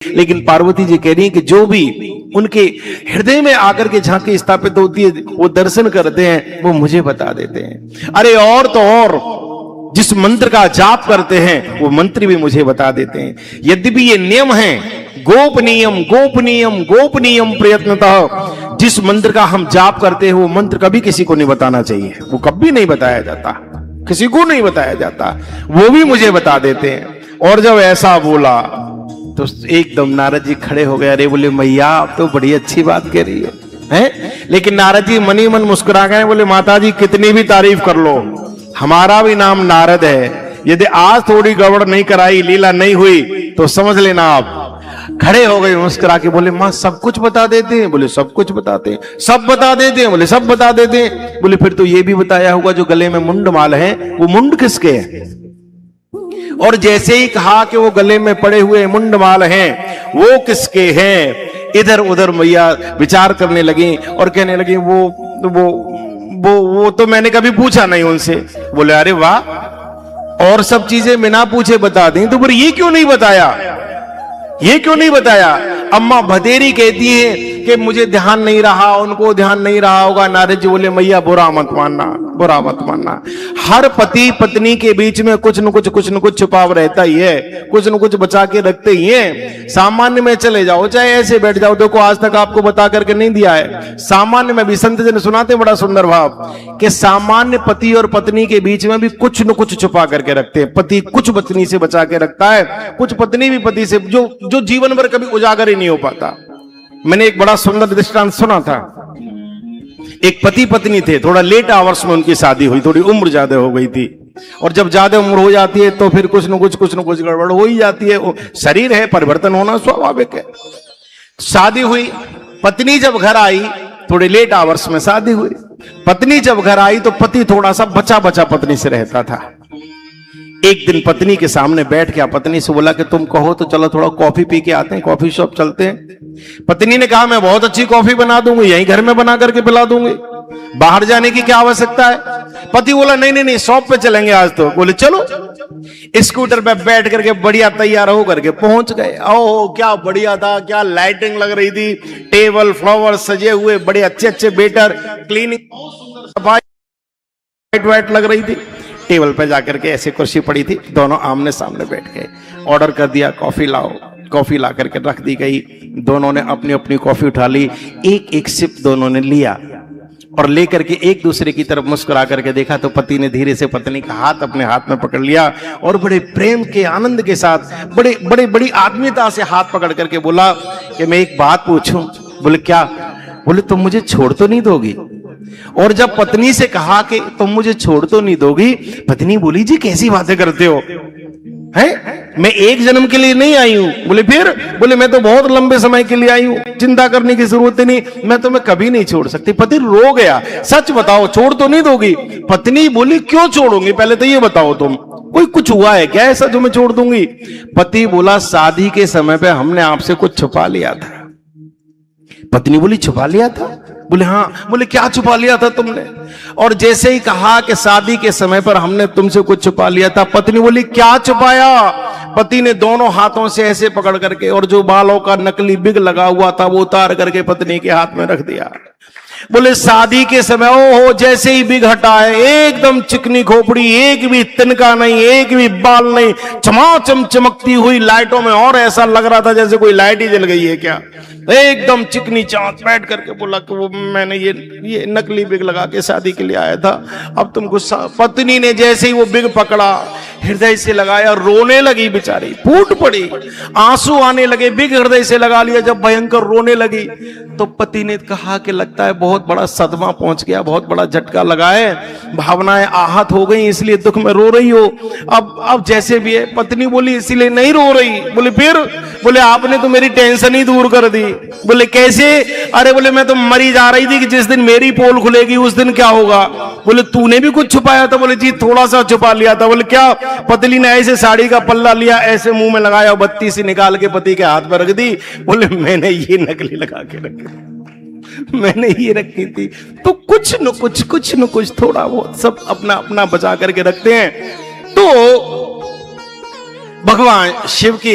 लेकिन पार्वती जी कह रही हैं कि जो भी उनके हृदय में आकर के झांकी स्थापित होती है, वो दर्शन करते हैं, वो मुझे बता देते हैं। अरे और तो और जिस मंत्र का जाप करते हैं वो मंत्र भी मुझे बता देते हैं। यद्यपि ये नियम है, गोपनीयम गोपनीयम गोपनीयम प्रयत्नतः, जिस मंत्र का हम जाप करते हैं वो मंत्र कभी किसी को नहीं बताना चाहिए, वो कभी नहीं बताया जाता, किसी को नहीं बताया जाता, वो भी मुझे बता देते हैं। और जब ऐसा बोला तो एकदम नारद जी खड़े हो गए। अरे बोले मैया आप तो बड़ी अच्छी बात कह रही हो हैं? लेकिन नारद जी मनी मन मुस्कुरा गए, बोले माता जी कितनी भी तारीफ कर लो, हमारा भी नाम नारद है, यदि आज थोड़ी गड़बड़ नहीं कराई, लीला नहीं हुई तो समझ लेना आप। खड़े हो गए मुस्कुरा के, बोले मां सब कुछ बता देते हैं? बोले सब कुछ बताते हैं। सब बता देते हैं? बोले सब बता देते हैं। बोले फिर तो ये भी बताया होगा जो गले में मुंड माल है वो मुंड किसके है? और जैसे ही कहा कि वो गले में पड़े हुए मुंड माल हैं वो किसके हैं, इधर उधर मैया विचार करने लगी और कहने लगी वो तो मैंने कभी पूछा नहीं उनसे। बोले अरे वाह, और सब चीजें बिना पूछे बता दी, तो बोले ये क्यों नहीं बताया, ये क्यों नहीं बताया? अम्मा भदेरी कहती है कि मुझे ध्यान नहीं रहा, उनको ध्यान नहीं रहा होगा। नारद जी बोले मैया बुरा मत मानना, बुरा मत मानना, हर पति पत्नी के बीच में कुछ न कुछ छुपाव रहता ही है, कुछ न कुछ बचा के रखते ही है। सामान्य में चले जाओ, चाहे ऐसे बैठ जाओ, देखो आज तक आपको बता करके नहीं दिया है। सामान्य में भी संत जन सुनाते बड़ा सुंदर भाव कि सामान्य पति और पत्नी के बीच में भी कुछ न कुछ छुपा करके रखते हैं। पति कुछ पत्नी से बचा के रखता है, कुछ पत्नी भी पति से, जो जीवन भर कभी उजागर ही नहीं हो पाता। मैंने एक बड़ा सुंदर दृष्टांत सुना था। एक पति पत्नी थे, थोड़ा लेट आवर्स में उनकी शादी हुई, थोड़ी उम्र ज्यादा हो गई थी, और जब ज्यादा उम्र हो जाती है तो फिर कुछ न कुछ गड़बड़ हो ही जाती है। शरीर है, परिवर्तन होना स्वाभाविक है। शादी हुई, पत्नी जब घर आई, थोड़े लेट आवर्स में शादी हुई, पत्नी जब घर आई तो पति थोड़ा सा बचा बचा पत्नी से रहता था। एक दिन पत्नी के सामने बैठ गया, पत्नी से बोला कि तुम कहो तो चलो थोड़ा कॉफी पी के आते हैं, कॉफी शॉप चलते हैं। पत्नी ने कहा मैं बहुत अच्छी कॉफी बना दूंगी, यहीं घर में बना करके पिला दूंगी, बाहर जाने की क्या आवश्यकता है। पति बोला नहीं शॉप पे चलेंगे आज तो। बोले चलो। स्कूटर पे बैठ करके बढ़िया तैयार हो करके पहुंच गए। ओह क्या बढ़िया था, क्या लाइटिंग लग रही थी, टेबल फ्लावर सजे हुए, बड़े अच्छे वेटर, क्लीनिंग सफाई वाइट लग रही थी। टेबल पे जाकर के ऐसे कुर्सी पड़ी थी, दोनों आमने सामने बैठ गए। ऑर्डर कर दिया कॉफी लाओ, कॉफी ला करके रख दी गई। दोनों ने अपनी अपनी कॉफी उठा ली, एक सिप दोनों ने लिया और लेकर के एक दूसरे की तरफ मुस्कुरा करके देखा तो पति ने धीरे से पत्नी का हाथ अपने हाथ में पकड़ लिया और बड़े प्रेम के आनंद के साथ बड़ी आत्मीयता से हाथ पकड़ करके बोला कि मैं एक बात पूछूं। बोले क्या? बोले तुम मुझे छोड़ तो नहीं दोगी? और जब पत्नी से कहा कि तुम मुझे छोड़ तो नहीं दोगी, पत्नी बोली जी कैसी बातें करते हो, हैं? मैं एक जन्म के लिए नहीं आई हूं। बोले फिर? बोले मैं तो बहुत लंबे समय के लिए आई हूं, चिंता करने की जरूरत नहीं, मैं तुम्हें कभी नहीं छोड़ सकती। पति रो गया, सच बताओ छोड़ तो नहीं दोगी? पत्नी बोली क्यों छोड़ूंगी, पहले तो ये बताओ तुम, कोई कुछ हुआ है क्या ऐसा जो मैं छोड़ दूंगी? पति बोला शादी के समय पे हमने आपसे कुछ छुपा लिया था। पत्नी बोली छुपा लिया था? बोले हाँ। बोले क्या छुपा लिया था तुमने? और जैसे ही कहा कि शादी के समय पर हमने तुमसे कुछ छुपा लिया था, पत्नी बोली क्या छुपाया? पति ने दोनों हाथों से ऐसे पकड़ करके और जो बालों का नकली बिग लगा हुआ था वो उतार करके पत्नी के हाथ में रख दिया। बोले शादी के समय ओहो जैसे ही बिग हटा है, एकदम चिकनी खोपड़ी, एक भी तिनका नहीं, एक भी बाल नहीं, चमाचम चमकती हुई लाइटों में, और ऐसा लग रहा था जैसे कोई लाइट ही जल गई है क्या, एकदम चिकनी चाँद। बैठ करके बोला कि वो मैंने ये नकली बिग लगा के शादी के लिए आया था, अब तुम गुस्सा। पत्नी ने जैसे ही वो बिग पकड़ा, हृदय से लगाया, रोने लगी बेचारी, फूट पड़ी, आंसू आने लगे। बिग हृदय से लगा लिया, जब भयंकर रोने लगी तो पति ने कहा कि लगता है बहुत बड़ा सदमा पहुंच गया, बहुत बड़ा झटका लगा है, भावनाएं आहत हो गई, इसलिए दुख में रो रही हो। अब जैसे भी है। पत्नी बोली इसीलिए नहीं रो रही। बोले फिर? बोले आपने तो मेरी टेंशन ही दूर कर दी। बोले कैसे? अरे बोले मैं तो मरी जा रही थी कि जिस दिन मेरी पोल खुलेगी उस दिन क्या होगा। बोले तूने भी कुछ छुपाया था? बोले जी थोड़ा सा छुपा लिया था। बोले क्या? पत्नी ने ऐसे साड़ी का पल्ला लिया, ऐसे मुंह में लगाया, बत्ती से निकाल के पति के हाथ पर रख दी। बोले मैंने ये नकली लगा के रखी, मैंने ये रखी थी। तो कुछ न कुछ थोड़ा बहुत सब अपना अपना बचा करके रखते हैं। तो भगवान शिव की